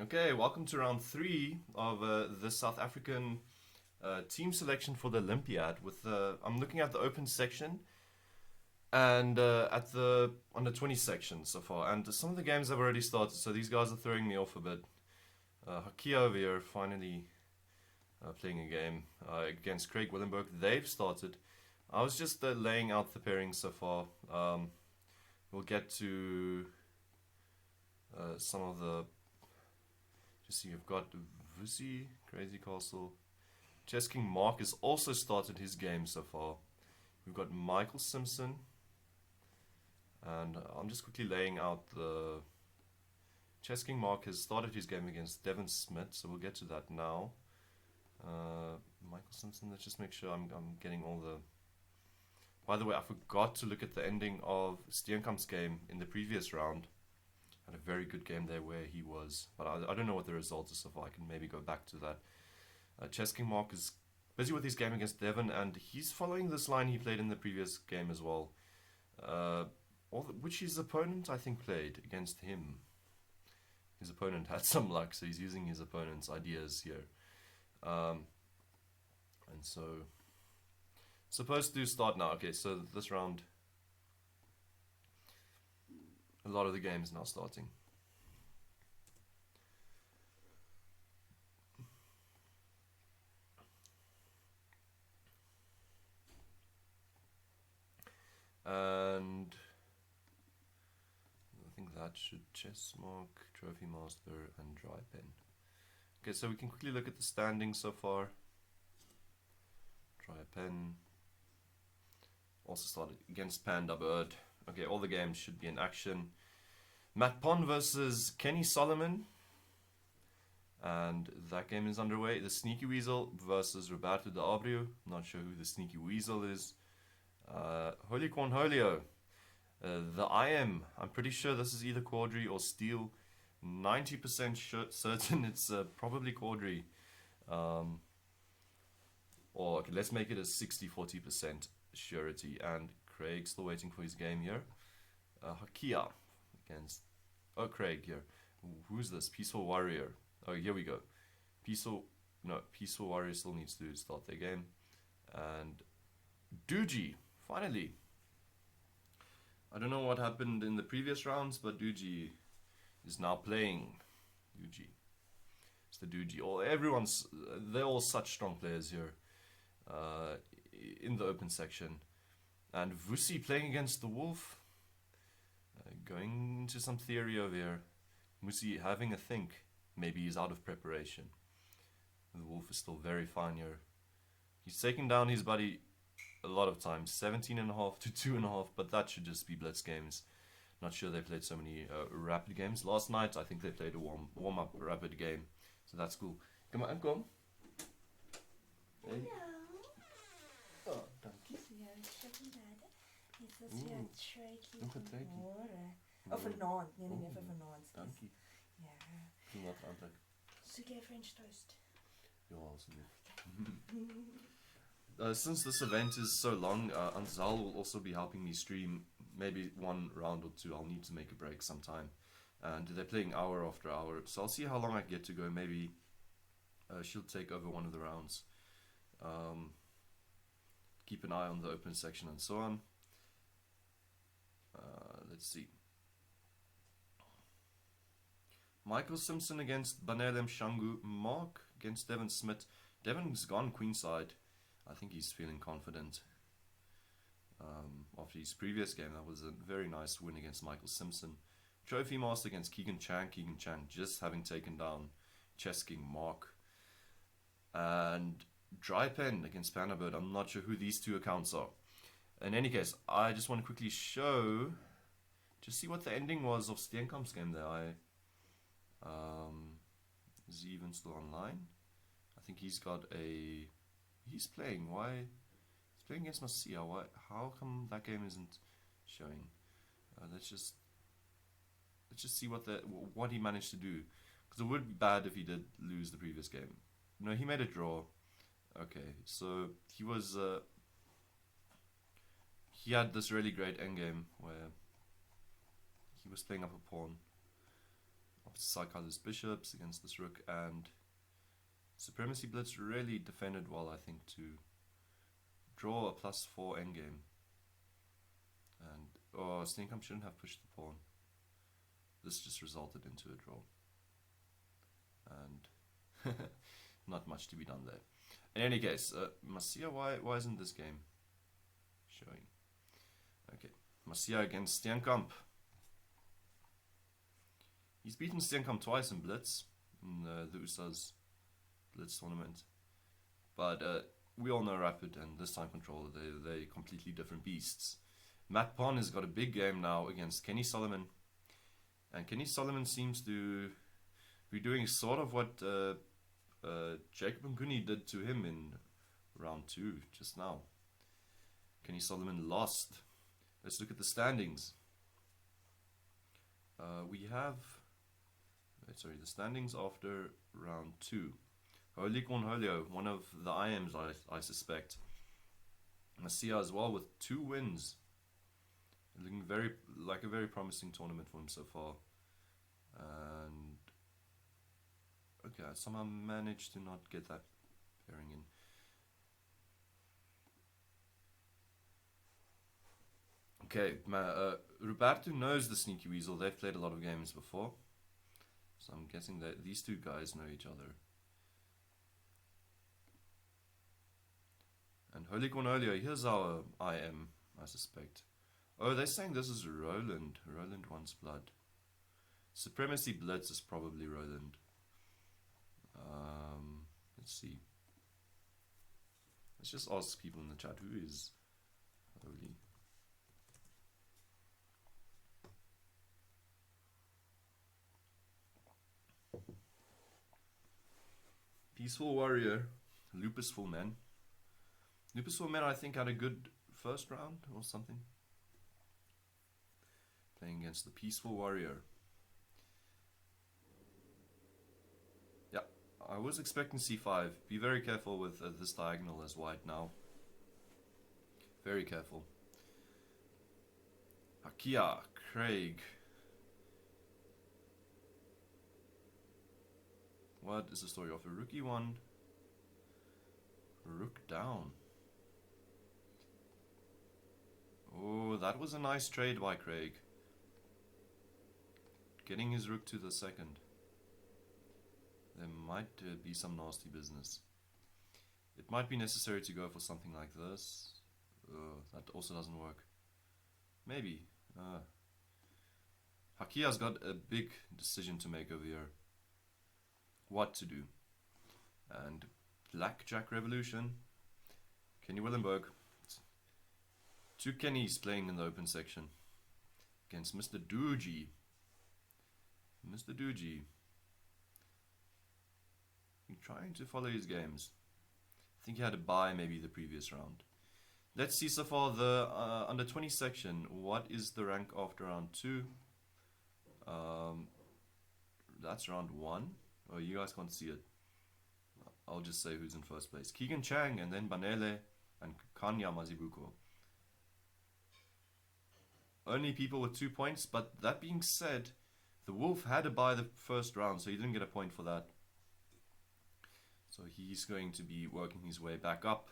Okay, welcome to round 3 of the South African team selection for the Olympiad. I'm looking at the open section and at the under 20 section so far, and some of the games have already started, so these guys are throwing me off a bit. Hakia over here finally playing a game against Craig Willenberg. They've started. I was just laying out the pairings so far. We'll get to some of the. Just see, you've got Vusi, Crazy Castle. Chess King Mark has also started his game so far. We've got Michael Simpson. And I'm just quickly laying out the. Chess King Mark has started his game against Devon Smith, so we'll get to that now. Michael Simpson, let's just make sure I'm getting all the. By the way, I forgot to look at the ending of Steenkamp's game in the previous round. Had a very good game there where he was, but I don't know what the result is so far. I can maybe go back to that. Chess King Mark is busy with his game against Devon, and he's following this line he played in the previous game as well. Which his opponent, I think, played against him. His opponent had some luck, so he's using his opponent's ideas here. And so, supposed to start now. Okay, so this round, a lot of the game is now starting. And I think that should chess mark, trophy master, and dry pen. Okay, so we can quickly look at the standings so far. Dry pen. Also started against Panda Bird. Okay, all the games should be in action. Matt Pond versus Kenny Solomon. And that game is underway. The Sneaky Weasel versus Roberto de Abreu. Not sure who the Sneaky Weasel is. Holy Cornholio. The IM. I'm pretty sure this is either Quadri or Steel. 90% certain it's probably Quadri. Or okay, let's make it a 60-40% surety. And Craig still waiting for his game here. Hakia against Craig here. Who's this? Peaceful Warrior. Oh, here we go. Peaceful Warrior still needs to start their game. And Duji, finally. I don't know what happened in the previous rounds, but Duji is now playing. Duji. It's the Duji. They're all such strong players here in the open section. And Vusi playing against the Wolf. Going into some theory over here. Vusi having a think. Maybe he's out of preparation. The Wolf is still very fine here. He's taking down his buddy a lot of times. 17.5 to 2.5, but that should just be blitz games. Not sure they played so many rapid games. Last night, I think they played a warm-up rapid game. So that's cool. Come on, come. Hey. Oh, dankie. Of vanaand. Nee, vir vanaand. Dankie. Ja. Doe wat aantrek. Soek jy French toast? Ja, since this event is so long, Anzal will also be helping me stream maybe one round or two. I'll need to make a break sometime. And they're playing hour after hour, so I'll see how long I get to go. Maybe she'll take over one of the rounds. Keep an eye on the open section and so on. Let's see. Michael Simpson against Banelem Shangu. Mark against Devon Smith. Devon's gone queenside. I think he's feeling confident. After his previous game, that was a very nice win against Michael Simpson. Trophy Master against Keegan Chang. Keegan Chang just having taken down Chess King Mark. And Dry Pen against Panda Bird. I'm not sure who these two accounts are. In any case, I just want to quickly show, just see what the ending was of Steenkamp's game there. Is he even still online? I think he's got a. He's playing. Why? He's playing against Masia. Why? How come that game isn't showing? Let's just see what he managed to do. Because it would be bad if he did lose the previous game. No, he made a draw. Okay, so he was. He had this really great endgame where he was playing up a pawn. Side-colorless bishops against this rook, and Supremacy Blitz really defended well, I think, to draw a +4 endgame. And Steenkamp shouldn't have pushed the pawn. This just resulted into a draw. And not much to be done there. In any case, Masia, why isn't this game showing? Okay, Masia against Steenkamp. He's beaten Steenkamp twice in Blitz, in the USA's Blitz tournament. But we all know Rapid and this time Controller, they're completely different beasts. Matt Pon has got a big game now against Kenny Solomon. And Kenny Solomon seems to be doing sort of what Jacob Nguni did to him in round 2 just now. Kenny Solomon lost. Let's look at the standings. We have... the standings after round 2. Holy Cornholio, one of the IMs, I suspect. Masia as well with 2 wins. Looking like a very promising tournament for him so far. And okay, I somehow managed to not get that pairing in. Okay, Roberto knows the Sneaky Weasel. They've played a lot of games before. So I'm guessing that these two guys know each other. And Holy Cornholio, here's our IM, I suspect. Oh, they're saying this is Roland. Roland wants blood. Supremacy Blitz is probably Roland. Let's see. Let's just ask people in the chat, who is Holy? Peaceful Warrior, Lupus Full Man. Lupus Full Man, I think, had a good first round or something. Playing against the Peaceful Warrior. Yeah, I was expecting c5. Be very careful with this diagonal as white now. Very careful. Hakia, Craig. What is the story of a rookie one? Rook down. Oh, that was a nice trade by Craig. Getting his rook to the second. There might be some nasty business. It might be necessary to go for something like this. That also doesn't work. Maybe. Hakia's got a big decision to make over here. What to do. And Blackjack Revolution. Kenny Willenberg. 2 Kennys playing in the open section. Against Mr. Doogie. Mr. Doogie. Trying to follow his games. I think he had a bye maybe the previous round. Let's see so far the under 20 section. What is the rank after round 2? That's round 1. Oh, you guys can't see it. I'll just say who's in first place. Keegan Chang and then Banele and Kanya Mazibuko. Only people with 2 points, but that being said, the Wolf had a bye the first round, so he didn't get a point for that. So he's going to be working his way back up.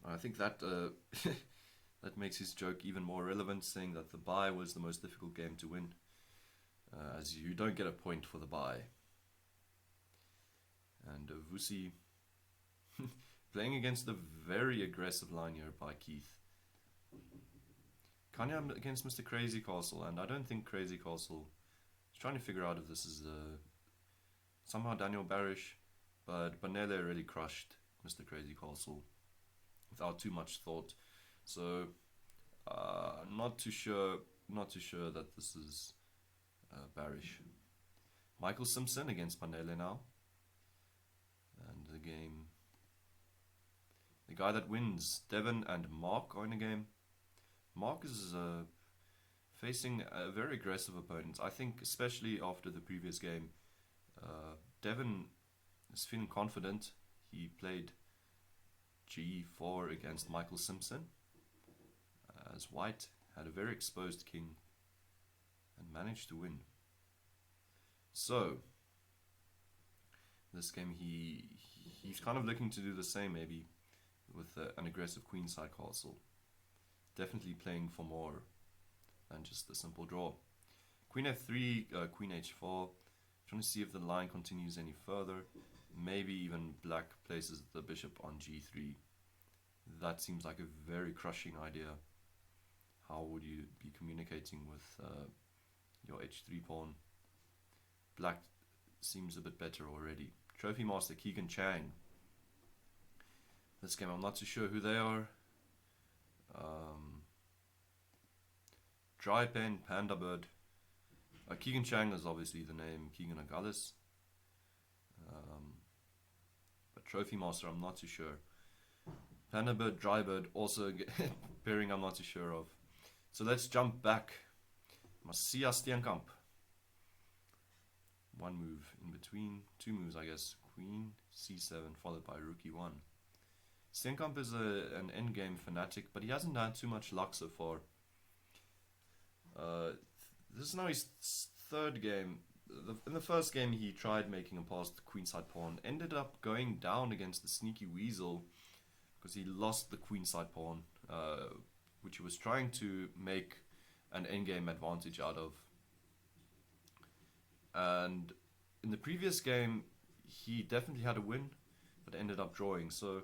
I think that that makes his joke even more relevant, saying that the bye was the most difficult game to win, as you don't get a point for the bye. And Vusi playing against the very aggressive line here by Keith. Kanya against Mr. Crazy Castle, and I don't think Crazy Castle is trying to figure out if this is somehow Daniel Barish, but Banele really crushed Mr. Crazy Castle without too much thought. So not too sure that this is Barish. Michael Simpson against Banele now. And the game, the guy that wins, Devon and Mark are in the game. Mark is facing a very aggressive opponent. I think especially after the previous game, Devon is feeling confident. He played G4 against Michael Simpson, as white had a very exposed king and managed to win. So this game he's kind of looking to do the same, maybe with an aggressive queenside castle. Definitely playing for more than just a simple draw. Queen f3, queen h4. Trying to see if the line continues any further. Maybe even black places the bishop on g3. That seems like a very crushing idea. How would you be communicating with your h3 pawn? Black seems a bit better already. Trophy Master Keegan Chang. This game I'm not too sure who they are. Dry Pen, Panda Bird. Keegan Chang is obviously the name, Keegan Agalis. But Trophy Master I'm not too sure. Panda Bird, Dry Bird, also pairing I'm not too sure of. So let's jump back. Masia Steenkamp. One move in between, two moves I guess. Queen c7 followed by rook e1. Steenkamp is an endgame fanatic, but he hasn't had too much luck so far. This is now his third game. In the first game he tried making a pass to the queenside pawn, ended up going down against the sneaky weasel because he lost the queenside pawn, which he was trying to make an endgame advantage out of. And in the previous game he definitely had a win, but ended up drawing. So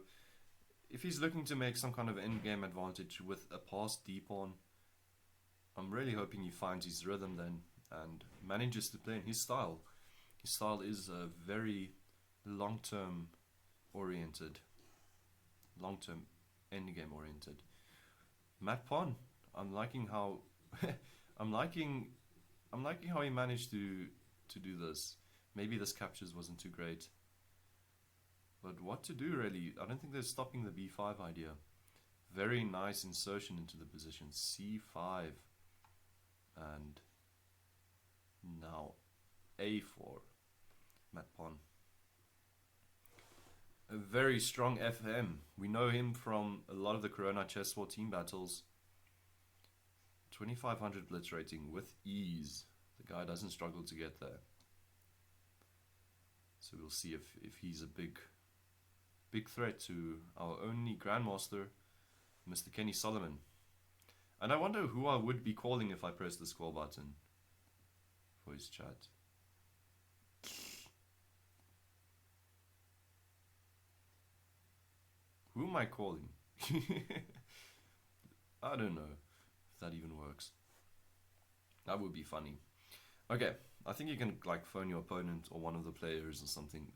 if he's looking to make some kind of endgame advantage with a passed d-pawn, I'm really hoping he finds his rhythm then and manages to play in his style. His style is very long-term oriented, long-term endgame oriented. Matt Pon, I'm liking how I'm liking how he managed to do this. Maybe this captures wasn't too great, but what to do really? I don't think they're stopping the b5 idea. Very nice insertion into the position. c5 and now a4. Matt Pon. A very strong FM. We know him from a lot of the Corona Chess War team battles. 2500 blitz rating with ease. The guy doesn't struggle to get there. So we'll see if he's a big threat to our only Grandmaster, Mr. Kenny Solomon. And I wonder who I would be calling if I press the call button for his chat. Who am I calling? I don't know if that even works. That would be funny. Okay, I think you can like phone your opponent or one of the players or something.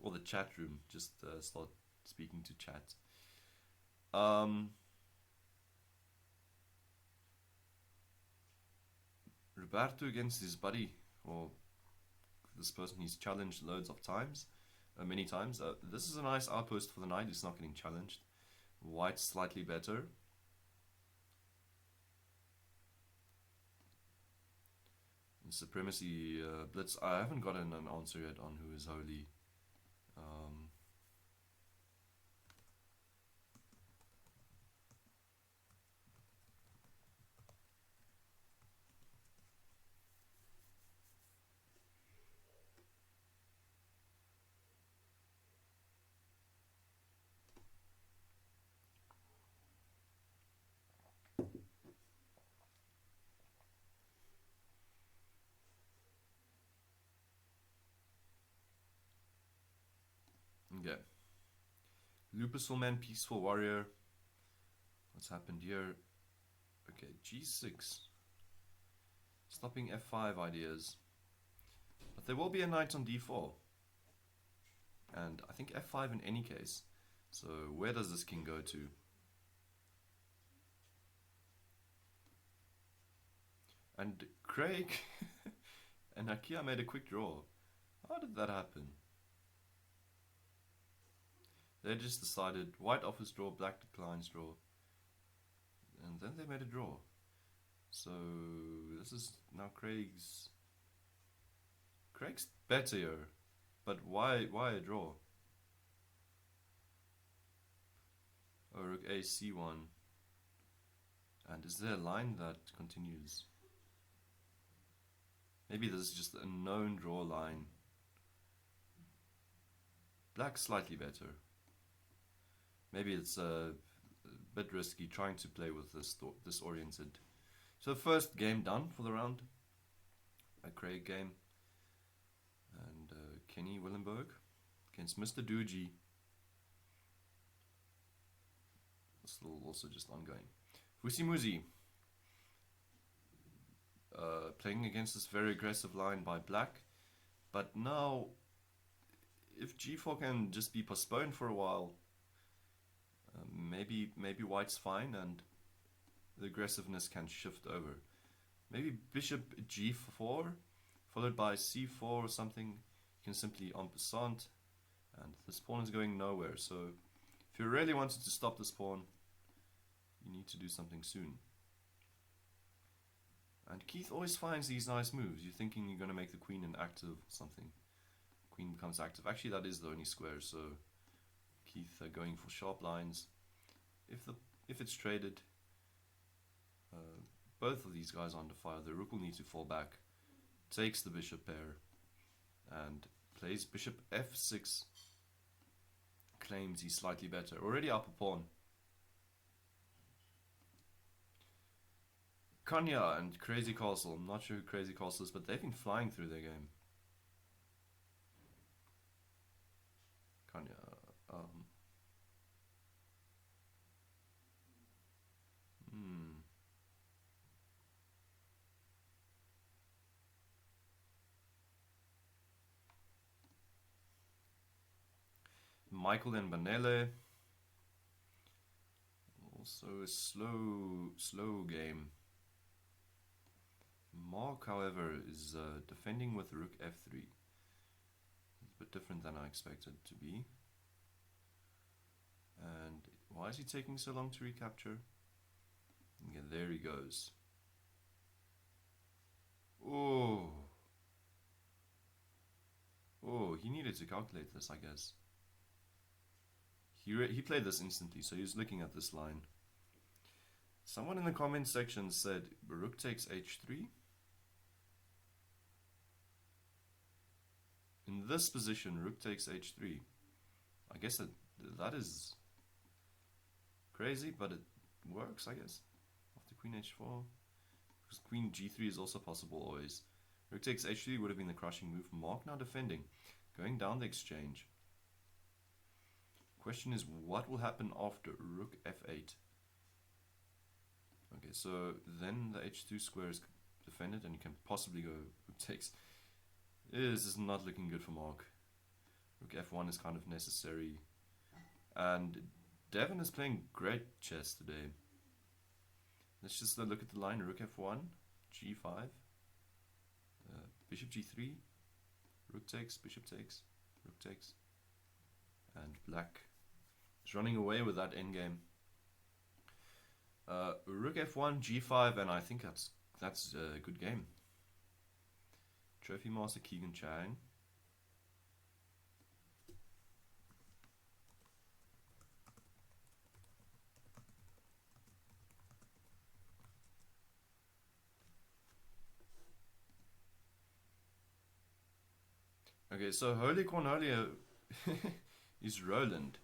Or the chat room, just start speaking to chat. Roberto against his buddy, or this person he's challenged loads of times, many times. This is a nice outpost for the knight. He's not getting challenged. White's slightly better. In Supremacy Blitz, I haven't gotten an answer yet on who is holy. Okay. Lupus Man, Peaceful Warrior. What's happened here? Okay, g6. Stopping f5 ideas. But there will be a knight on d4. And I think f5 in any case. So where does this king go to? And Craig and Akia made a quick draw. How did that happen? They just decided white offers draw, black declines draw. And then they made a draw. So this is now Craig's better, but why a draw? Oh, rook a c1. And is there a line that continues? Maybe this is just a known draw line. Black slightly better. Maybe it's a bit risky trying to play with this disoriented. So first game done for the round. A Craig game. And Kenny Willenberg against Mr. Doogie. Still also just ongoing. Fusimuzi playing against this very aggressive line by black. But now, if g4 can just be postponed for a while, maybe white's fine and the aggressiveness can shift over. Maybe bishop g4 followed by c4 or something. You can simply en passant, and this pawn is going nowhere. So if you really wanted to stop this pawn, you need to do something soon. And Keith always finds these nice moves. You're thinking you're going to make the queen inactive or something. Queen becomes active. Actually, that is the only square, so Keith going for sharp lines. If it's traded, both of these guys are under fire. The rook will need to fall back, takes the bishop pair, and plays bishop f6. Claims he's slightly better. Already up a pawn. Kanya and Crazy Castle. I'm not sure who Crazy Castle is, but they've been flying through their game. Kanya. Michael and Banele. Also a slow game. Mark, however, is defending with rook f3. It's a bit different than I expected to be. And why is he taking so long to recapture? Okay, there he goes. Oh, he needed to calculate this, I guess. He played this instantly, so he was looking at this line. Someone in the comment section said rook takes h3. In this position, rook takes h3. I guess that is crazy, but it works, I guess. After queen h4. Because queen g3 is also possible always. Rook takes h3 would have been the crushing move. Mark now defending. Going down the exchange. Question is, what will happen after rook f8? Okay, so then the h2 square is defended and you can possibly go rook takes. This is not looking good for Mark. Rook f1 is kind of necessary. And Devin is playing great chess today. Let's just look at the line. Rook f1, g5, bishop g3, rook takes, bishop takes, rook takes. And black is running away with that endgame. Rook f1, g5, and I think that's a good game. Trophy Master Keegan Chang. Okay, so Holy Cornelio is Roland.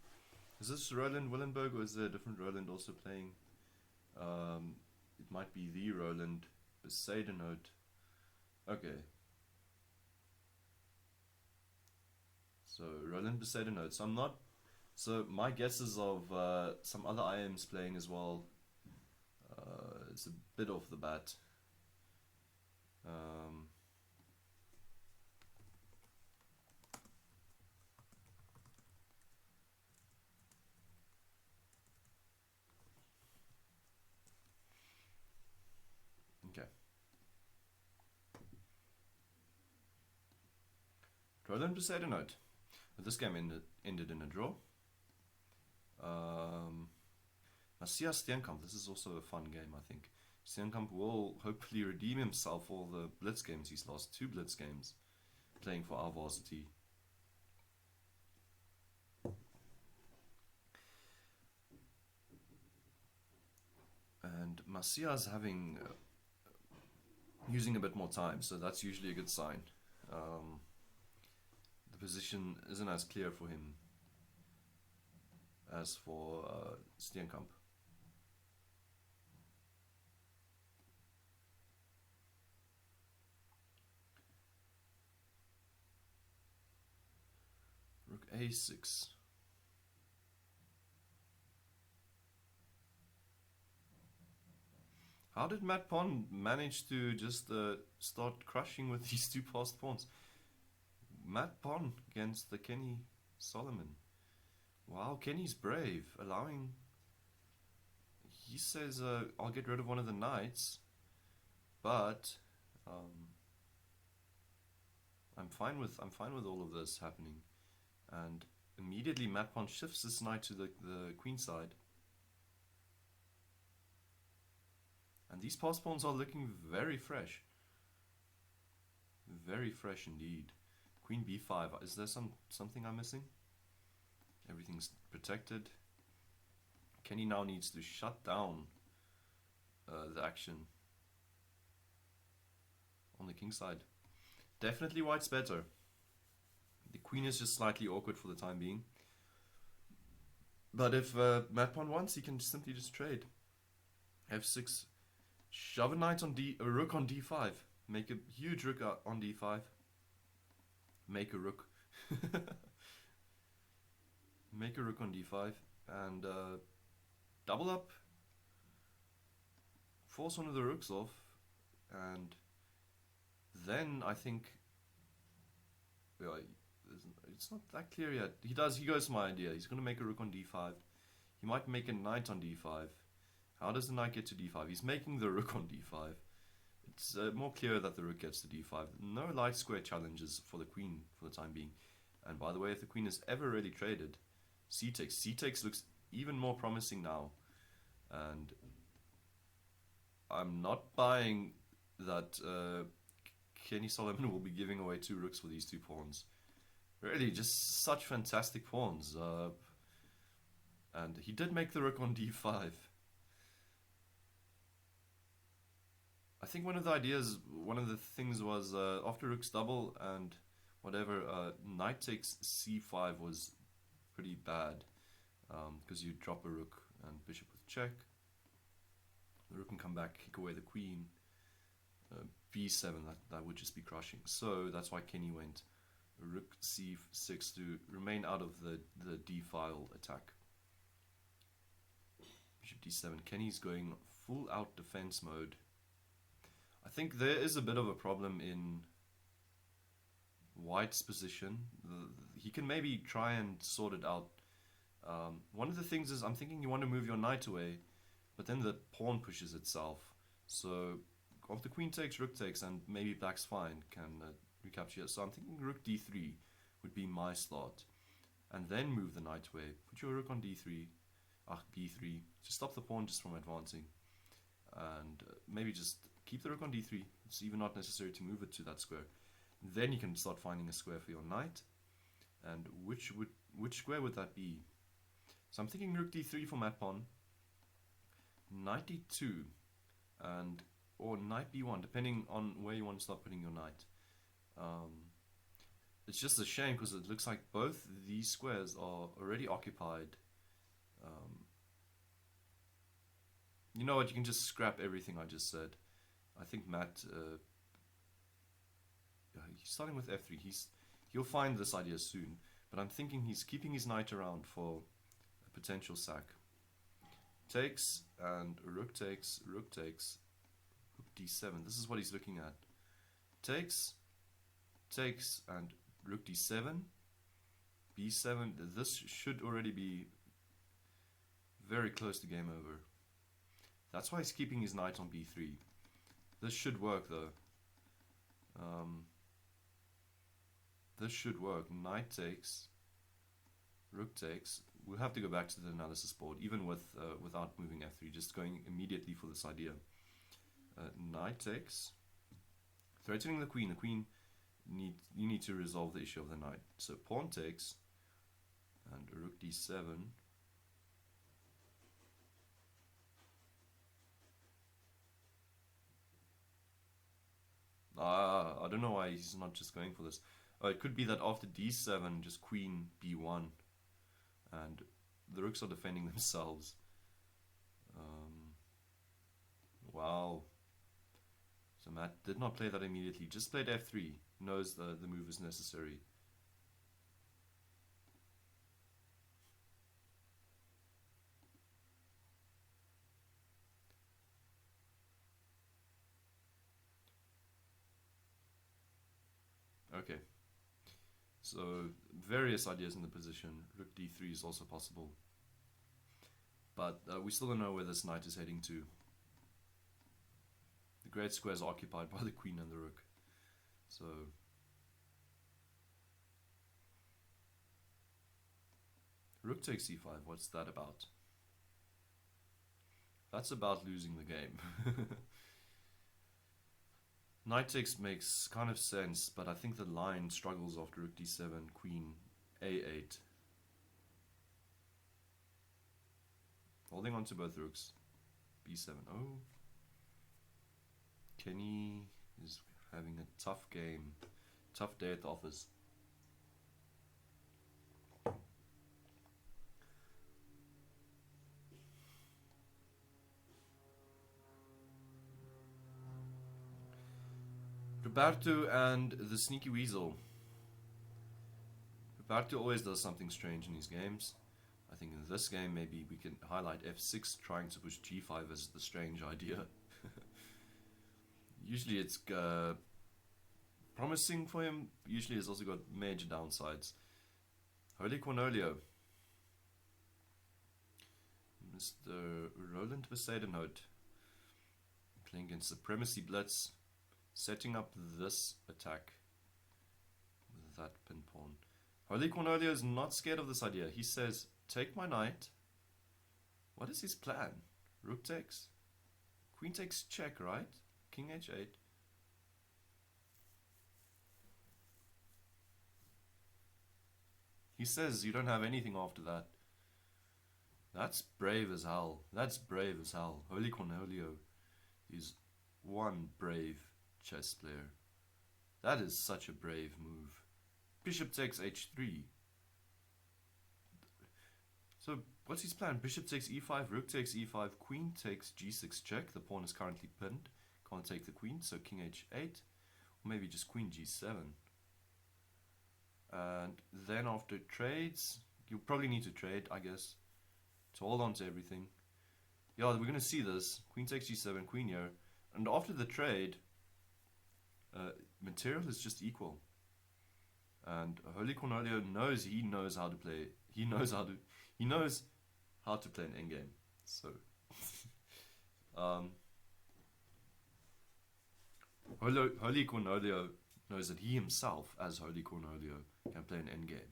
Is this Roland Willenberg or is there a different Roland also playing? It might be the Roland Besaidenote. Okay. So Roland Besaidenote. So I'm not. So my guesses of some other IMs playing as well. It's a bit off the bat. Okay. Roland Besaidenote. But this game ended in a draw. Macias Steenkamp. This is also a fun game, I think. Steenkamp will hopefully redeem himself for the Blitz games. He's lost 2 Blitz games playing for our varsity. And Masia's having using a bit more time, so that's usually a good sign. The position isn't as clear for him as for Steenkamp. Rook a6. How did Matt Pond manage to just start crushing with these two passed pawns? Matt Pond against the Kenny Solomon. Wow, Kenny's brave, allowing... He says, I'll get rid of one of the knights, but I'm fine with all of this happening. And immediately Matt Pond shifts this knight to the queen side. And these passed pawns are looking very fresh. Very fresh indeed. Queen b5. Is there something I'm missing? Everything's protected. Kenny now needs to shut down the action on the king side. Definitely white's better. The queen is just slightly awkward for the time being. But if Matt Pond wants, he can simply just trade. f6. Shove a knight on a rook on d5. Make a huge rook on d5. Make a rook. Make a rook on d5 and double up. Force one of the rooks off, and then I think it's not that clear yet. He goes for my idea. He's going to make a rook on d5. He might make a knight on d5. How does the knight get to d5? He's making the rook on d5. It's more clear that the rook gets to d5. No light square challenges for the queen for the time being. And by the way, if the queen is ever really traded, c takes. C takes looks even more promising now. And I'm not buying that Kenny Solomon will be giving away two rooks for these two pawns. Really, just such fantastic pawns. And he did make the rook on d5. I think one of the things was after rook's double and whatever, knight takes c5 was pretty bad, because you drop a rook and bishop with check. The rook can come back, kick away the queen. b7, that would just be crushing. So that's why Kenny went rook c6 to remain out of the d-file attack. Bishop d7. Kenny's going full out defense mode. I think there is a bit of a problem in white's position. He can maybe try and sort it out. One of the things is, I'm thinking you want to move your knight away, but then the pawn pushes itself. So after queen takes, rook takes, and maybe black's fine, can recapture. So I'm thinking rook d3 would be my slot. And then move the knight away. Put your rook on d3, b3, to stop the pawn just from advancing. And maybe just keep the rook on d3. It's even not necessary to move it to that square. Then you can start finding a square for your knight. And which square would that be? So I'm thinking rook d3 for Matt Pond, knight d2, or knight b1, depending on where you want to start putting your knight. It's just a shame because it looks like both these squares are already occupied. You know what? You can just scrap everything I just said. I think Matt, he's starting with f3. He'll find this idea soon, but I'm thinking he's keeping his knight around for a potential sack. Takes and rook takes, rook takes, rook d7. This is what he's looking at. Takes, takes, and rook d7, b7. This should already be very close to game over. That's why he's keeping his knight on b3. This should work though. This should work. Knight takes, rook takes. We'll have to go back to the analysis board, even without moving f3, just going immediately for this idea. Knight takes, threatening the queen. The queen you need to resolve the issue of the knight. So pawn takes, and rook d7. I don't know why he's not just going for this. Oh, it could be that after d7, just queen b1, and the rooks are defending themselves. Wow. So Matt did not play that immediately, just played f3, knows the move is necessary. Okay. So various ideas in the position. Rook d3 is also possible. But we still don't know where this knight is heading to. The great square is occupied by the queen and the rook. So rook takes c5, what's that about? That's about losing the game. Knight takes makes kind of sense, but I think the line struggles after rook d7, queen a8. Holding on to both rooks. b7. Oh. Kenny is having a tough game. Tough day at the office. Roberto and the Sneaky Weasel. Roberto always does something strange in his games. I think in this game maybe we can highlight f6, trying to push g5 as the strange idea. Usually it's promising for him. Usually it's also got major downsides. Holy Cornolio. Mr. Roland Besadenhout. Playing against Supremacy Blitz. Setting up this attack with that pin pawn. Holy Cornolio is not scared of this idea. He says, take my knight. What is his plan? Rook takes. Queen takes check, right? King h8. He says you don't have anything after that. That's brave as hell. That's brave as hell. Holy Cornolio is one brave chess player. That is such a brave move. Bishop takes h3. So what's his plan? Bishop takes e5, rook takes e5, queen takes g6 check. The pawn is currently pinned. Can't take the queen, so king h8. Or maybe just queen g7. And then after trades, you probably need to trade, I guess, to hold on to everything. Yeah, we're going to see this. Queen takes g7, queen here. And after the trade, material is just equal. And Holy Cornolio knows he knows how to play. He knows how to play an endgame. So Holy Cornolio knows that he himself, as Holy Cornolio, can play an endgame.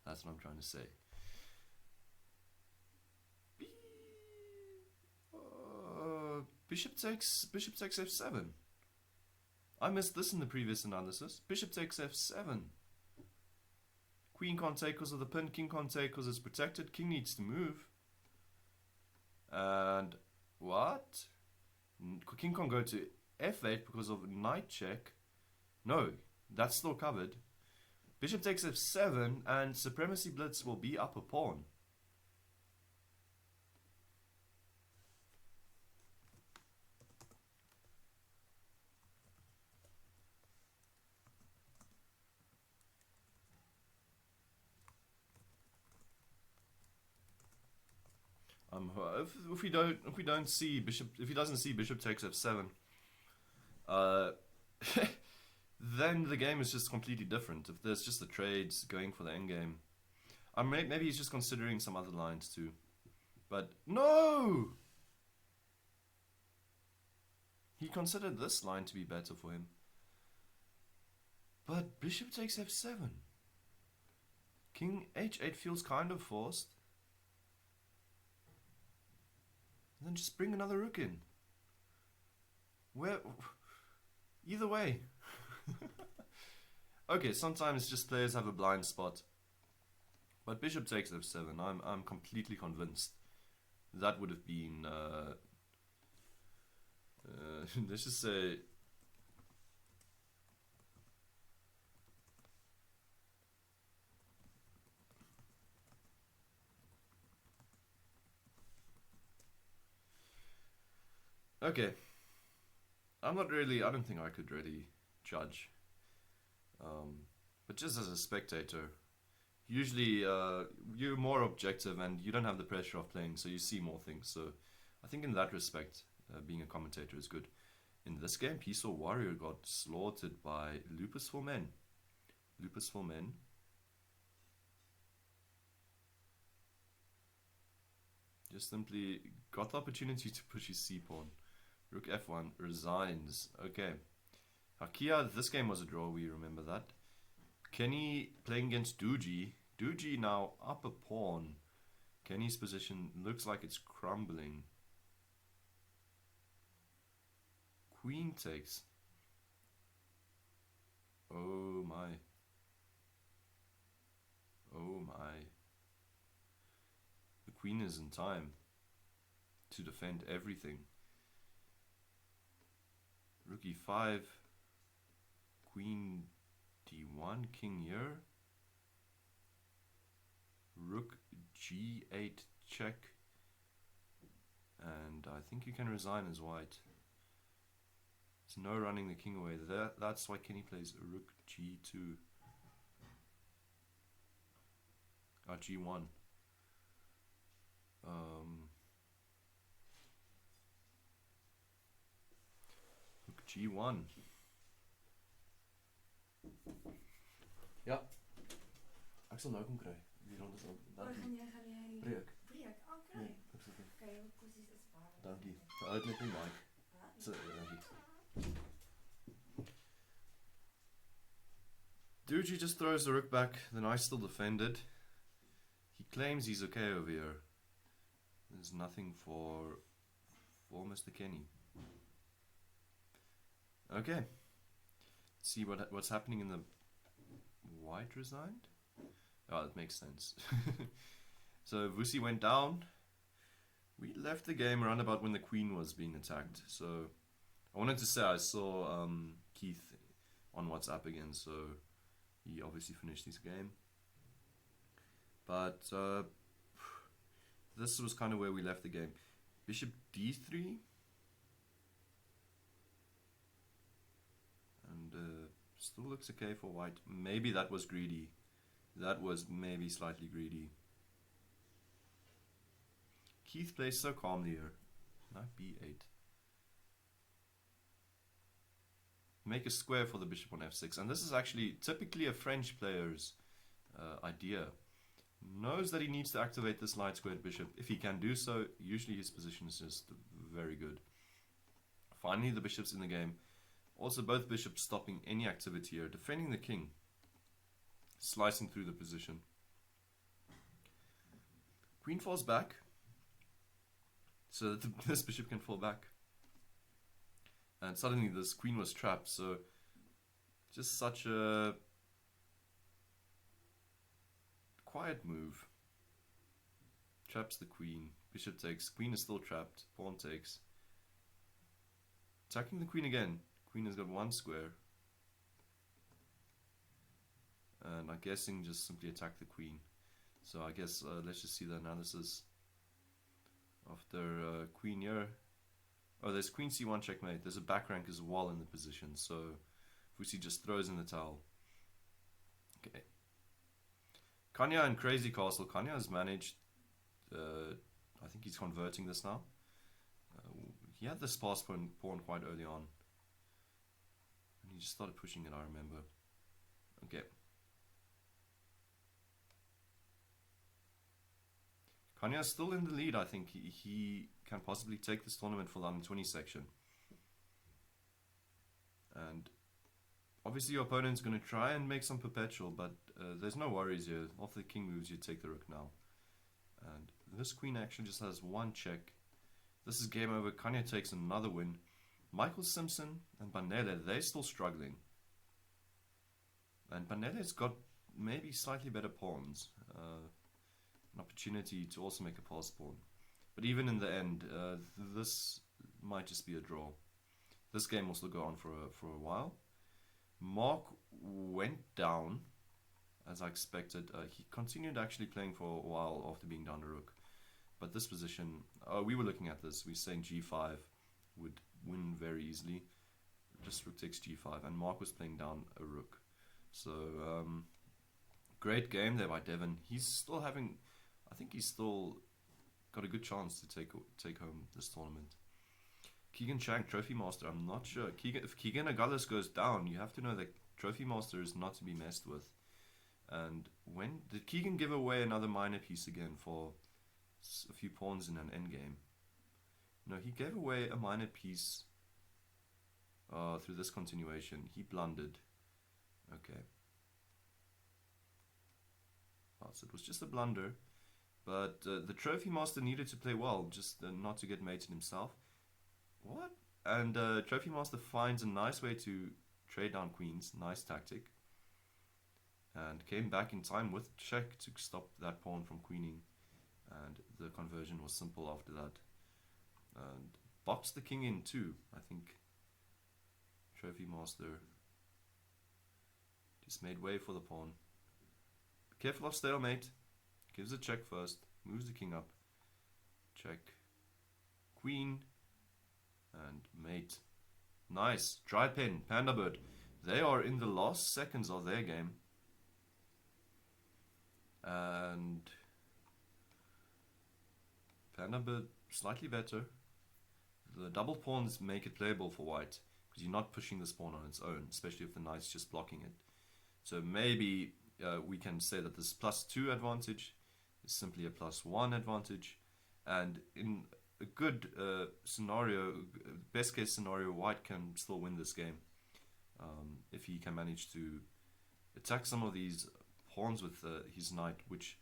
That's what I'm trying to say. Bishop takes f7. I missed this in the previous analysis. Bishop takes f7. Queen can't take because of the pin. King can't take because it's protected. King needs to move. And what? King can't go to f8 because of knight check. No, that's still covered. Bishop takes f7 and Supremacy Blitz will be up a pawn. If we don't see bishop, if he doesn't see bishop takes f7, then the game is just completely different. If there's just the trades going for the endgame, maybe he's just considering some other lines too. But no, he considered this line to be better for him. But bishop takes f7. King h8 feels kind of forced. And then just bring another rook in. Either way. Okay, sometimes just players have a blind spot. But bishop takes f7. I'm completely convinced that would have been let's just say Okay. I don't think I could really judge. But just as a spectator, usually you're more objective and you don't have the pressure of playing, so you see more things. So I think in that respect, being a commentator is good. In this game, Peaceful Warrior got slaughtered by Lupus for Men. Lupus for Men. Just simply got the opportunity to push his c-pawn. Rook f1 resigns. Okay. Hakia, this game was a draw, we remember that. Kenny playing against Duji. Duji now up a pawn. Kenny's position looks like it's crumbling. Queen takes. Oh my. Oh my. The queen is in time to defend everything. Rook e5. Queen d1, king here. Rook g8 check. And I think you can resign as white. There's no running the king away. That's why Kenny plays rook g2. G1. Rook g1. Ja. Ek sal nou kom kry. Die rond is al Waar gaan jy breek. Breek. Oh, kry. Nee, ek sal dit. Okay, jou kosies is baie. Dankie. Verhoud net nie Mike. So, dankie. Duji just throws the rook back. The knight's still defended. He claims he's okay over here. There's nothing for Mr. Kenny. Okay. Let's see what's happening in the white resigned. Oh, that makes sense. So Vusi went down. We left the game around about when the queen was being attacked. So I wanted to say I saw Keith on WhatsApp again, so he obviously finished his game. But this was kind of where we left the game. Bishop d3. And still looks okay for white. Maybe that was greedy. That was maybe slightly greedy. Keith plays so calmly here. Knight b8. Make a square for the bishop on f6. And this is actually typically a French player's idea. Knows that he needs to activate this light squared bishop. If he can do so, usually his position is just very good. Finally, the bishop's in the game. Also, both bishops stopping any activity here. Defending the king. Slicing through the position. Queen falls back. So that this bishop can fall back. And suddenly this queen was trapped. So just such a quiet move. Traps the queen. Bishop takes. Queen is still trapped. Pawn takes. Attacking the queen again. Queen has got one square. And I'm guessing just simply attack the queen. So I guess let's just see the analysis. After queen here. Oh, there's queen c1 checkmate. There's a back rank as well in the position. So Vusi just throws in the towel. Okay. Kanya and Crazy Castle. Kanya has managed. I think he's converting this now. He had this pass pawn quite early on. And he just started pushing it, I remember. Okay. Kanya's still in the lead, I think. He can possibly take this tournament for the under 20 section. And obviously your opponent's going to try and make some perpetual, but there's no worries here. After the king moves, you take the rook now. And this queen actually just has one check. This is game over. Kanya takes another win. Michael Simpson and Banele, they're still struggling. And Banele's got maybe slightly better pawns. An opportunity to also make a pass pawn. But even in the end, this might just be a draw. This game will still go on for a while. Mark went down, as I expected. He continued actually playing for a while after being down a rook. But this position, we were looking at this. We're saying g5. would win very easily. Just rook takes g5, and Mark was playing down a rook. So great game there by Devon. He's still having, I think he's still got a good chance to take home this tournament. Keegan Chang, Trophy Master, I'm not sure. If Keegan Agulhas goes down, you have to know that Trophy Master is not to be messed with. And when did Keegan give away another minor piece again for a few pawns in an endgame? No, he gave away a minor piece through this continuation. He blundered. Okay. So it was just a blunder. But the Trophy Master needed to play well, just not to get mated himself. What? And Trophy Master finds a nice way to trade down queens. Nice tactic. And came back in time with check to stop that pawn from queening. And the conversion was simple after that. And boxed the king in too, I think. Trophy Master just made way for the pawn. Be careful of stalemate. Gives a check first. Moves the king up. Check. Queen. And mate. Nice. Dry pin. Panda Bird. They are in the last seconds of their game. And Panda Bird slightly better. The double pawns make it playable for white, because you're not pushing this pawn on its own, especially if the knight's just blocking it. So maybe we can say that this +2 advantage is simply a +1 advantage. And in a good scenario, best case scenario, white can still win this game. If he can manage to attack some of these pawns with his knight, which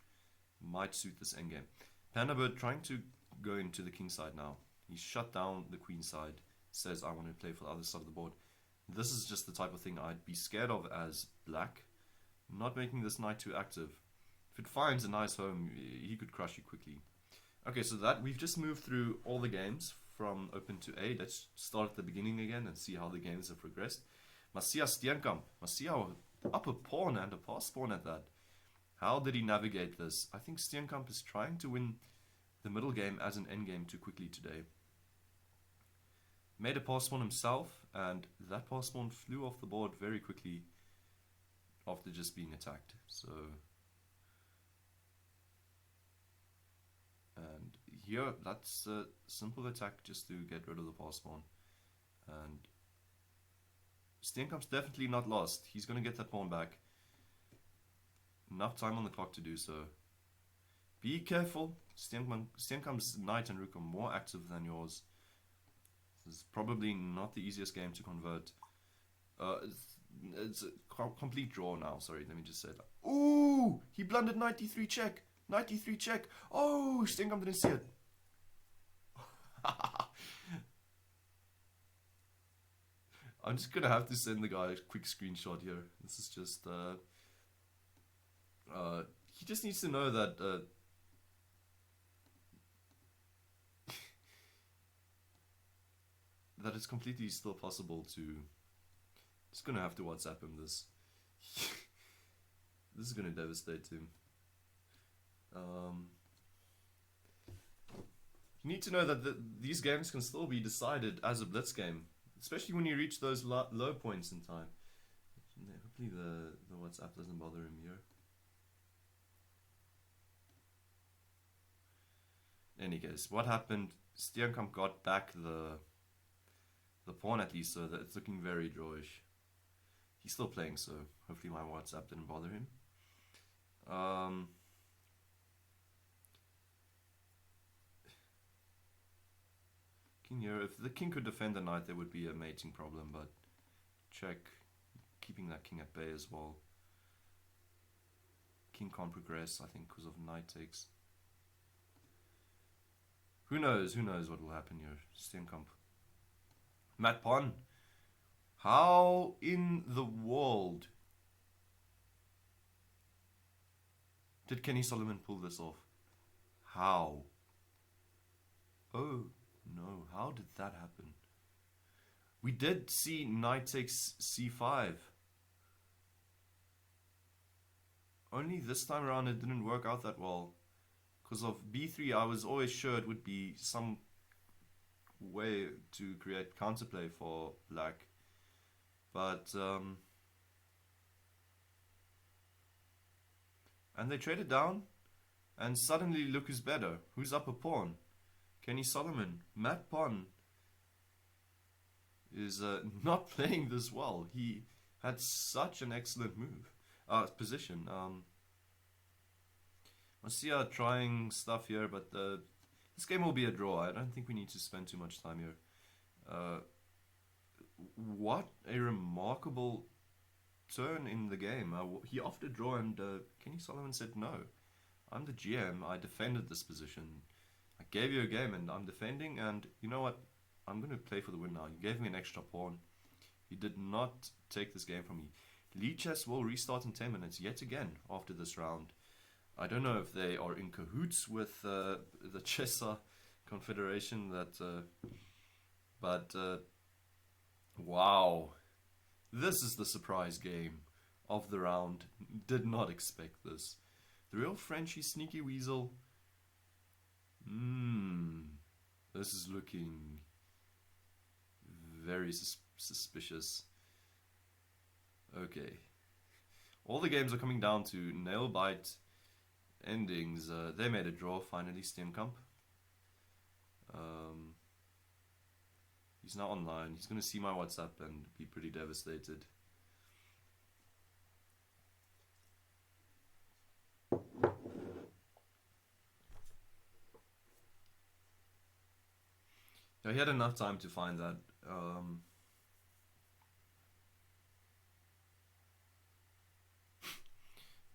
might suit this endgame. Panda Bird trying to go into the king side now. He shut down the queen side, says I want to play for the other side of the board. This is just the type of thing I'd be scared of as black, not making this knight too active. If it finds a nice home, he could crush you quickly. Okay, so that we've just moved through all the games from open to A. Let's start at the beginning again and see how the games have progressed. Macia Steenkamp. Macia up a pawn and a pass pawn at that. How did he navigate this? I think Steenkamp is trying to win the middle game as an endgame too quickly today. Made a pass pawn himself, and that pass pawn flew off the board very quickly after just being attacked. So, and here that's a simple attack just to get rid of the pass pawn. And Steenkamp's definitely not lost. He's going to get that pawn back. Enough time on the clock to do so. Be careful. Steenkamp's knight and rook are more active than yours. This is probably not the easiest game to convert. It's a complete draw now. Sorry, let me just say that. Ooh! He blundered knight d3 check. Knight d3 check. Oh, Steenkamp didn't see it. I'm just gonna have to send the guy a quick screenshot here. This is just he just needs to know that that it's completely still possible to. Just gonna have to WhatsApp him this. This is gonna devastate him. You need to know that these games can still be decided as a blitz game, especially when you reach those low points in time. Hopefully the WhatsApp doesn't bother him here. In any case, what happened? Steenkamp got back the pawn at least, so that it's looking very drawish. He's still playing, so hopefully my WhatsApp didn't bother him. King here. If the king could defend the knight, there would be a mating problem, but check, keeping that king at bay as well. King can't progress, I think, because of knight takes. Who knows what will happen here. Steenkamp. Matt Pon. How in the world did Kenny Solomon pull this off? How? Oh no, how did that happen? We did see knight takes c5. Only this time around it didn't work out that well. Because of b3, I was always sure it would be some way to create counterplay for black. But and they traded down, and suddenly look who's better. Who's up a pawn? Kenny Solomon. Matt Pon is not playing this well. He had such an excellent position. Marcia trying stuff here, but this game will be a draw. I don't think we need to spend too much time here. What a remarkable turn in the game. He offered a draw, and Kenny Solomon said no. I'm the GM. I defended this position. I gave you a game, and I'm defending, and you know what? I'm going to play for the win now. You gave me an extra pawn. You did not take this game from me. LiChess will restart in 10 minutes yet again after this round. I don't know if they are in cahoots with the CHESSA Confederation, but wow. This is the surprise game of the round. Did not expect this. The real Frenchy Sneaky Weasel. This is looking very suspicious. Okay. All the games are coming down to nail bite endings. They made a draw finally, Steenkamp. He's now online. He's going to see my WhatsApp and be pretty devastated. Yeah, he had enough time to find that.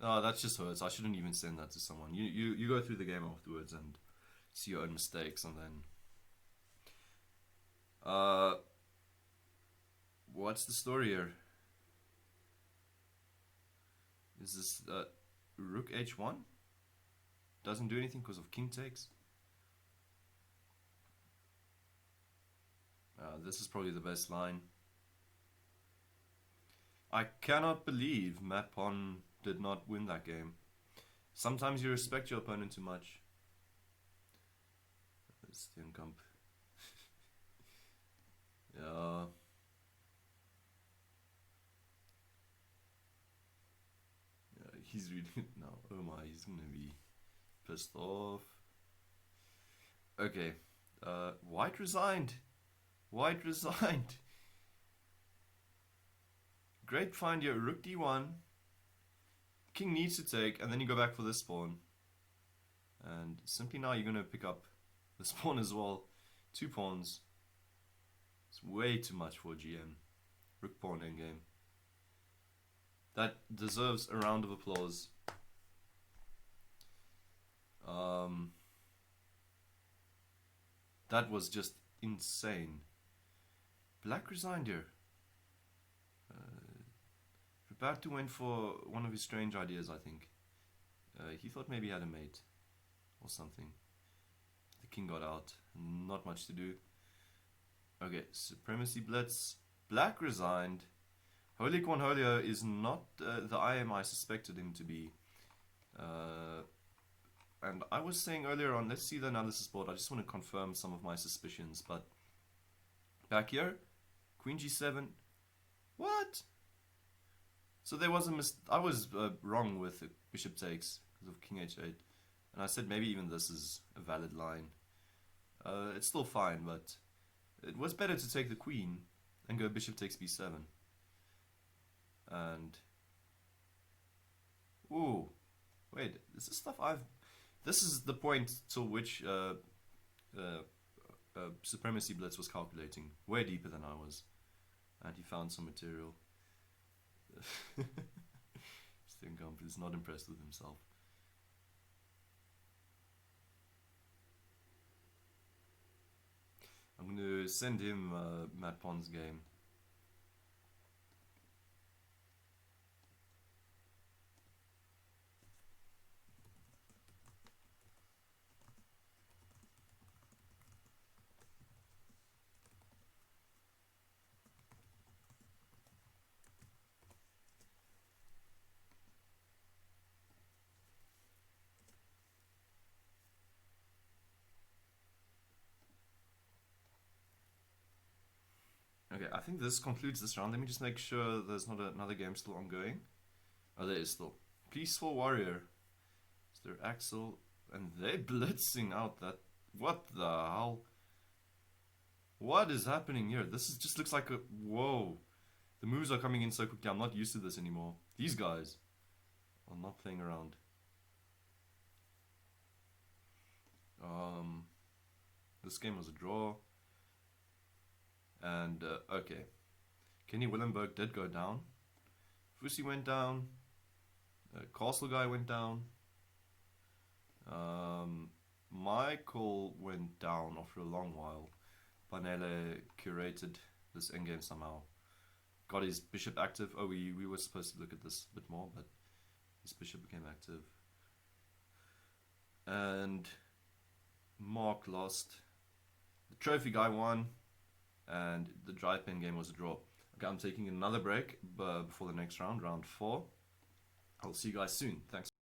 Oh, that just hurts. I shouldn't even send that to someone. You go through the game afterwards and see your own mistakes, and then what's the story here? Is this rook h1? Doesn't do anything because of king takes. This is probably the best line. I cannot believe Matt Pon did not win that game. Sometimes you respect your opponent too much. Steenkamp. Yeah. He's really no. Oh my, he's gonna be pissed off. Okay. White resigned. White resigned. Great find here. Rook d1. King needs to take, and then you go back for this pawn. And simply now you're going to pick up this pawn as well. 2 pawns. It's way too much for a GM. Rook pawn endgame. That deserves a round of applause. That was just insane. Black resigned here. Prepared to win for one of his strange ideas, I think. He thought maybe he had a mate or something. The king got out. Not much to do. Okay, supremacy blitz. Black resigned. Holy Cornholio is not the IM I suspected him to be. And I was saying earlier on, let's see the analysis board. I just want to confirm some of my suspicions. But back here, Queen G7. What? So there was I was wrong with bishop takes because of King H8. And I said maybe even this is a valid line. It's still fine, but it was better to take the queen and go bishop takes b7. And ooh, wait, this is stuff this is the point till which supremacy blitz was calculating, way deeper than I was, and he found some material. Steenkamp is not impressed with himself. I'm going to send him Matt Pon's game. Okay, I think this concludes this round. Let me just make sure there's not another game still ongoing. Oh, there is still. Peaceful Warrior. Is there Axel? And they're blitzing out that... What the hell? What is happening here? This is, just looks like a... Whoa. The moves are coming in so quickly. I'm not used to this anymore. These guys are not playing around. This game was a draw. And, okay. Kenny Willenberg did go down. Fusi went down. Castle guy went down. Michael went down after a long while. Panele curated this endgame somehow. Got his bishop active. Oh, we were supposed to look at this a bit more, but his bishop became active. And Mark lost. The trophy guy won. And the dry pen game was a draw. Okay, I'm taking another break before the next round, round 4. I'll see you guys soon. Thanks.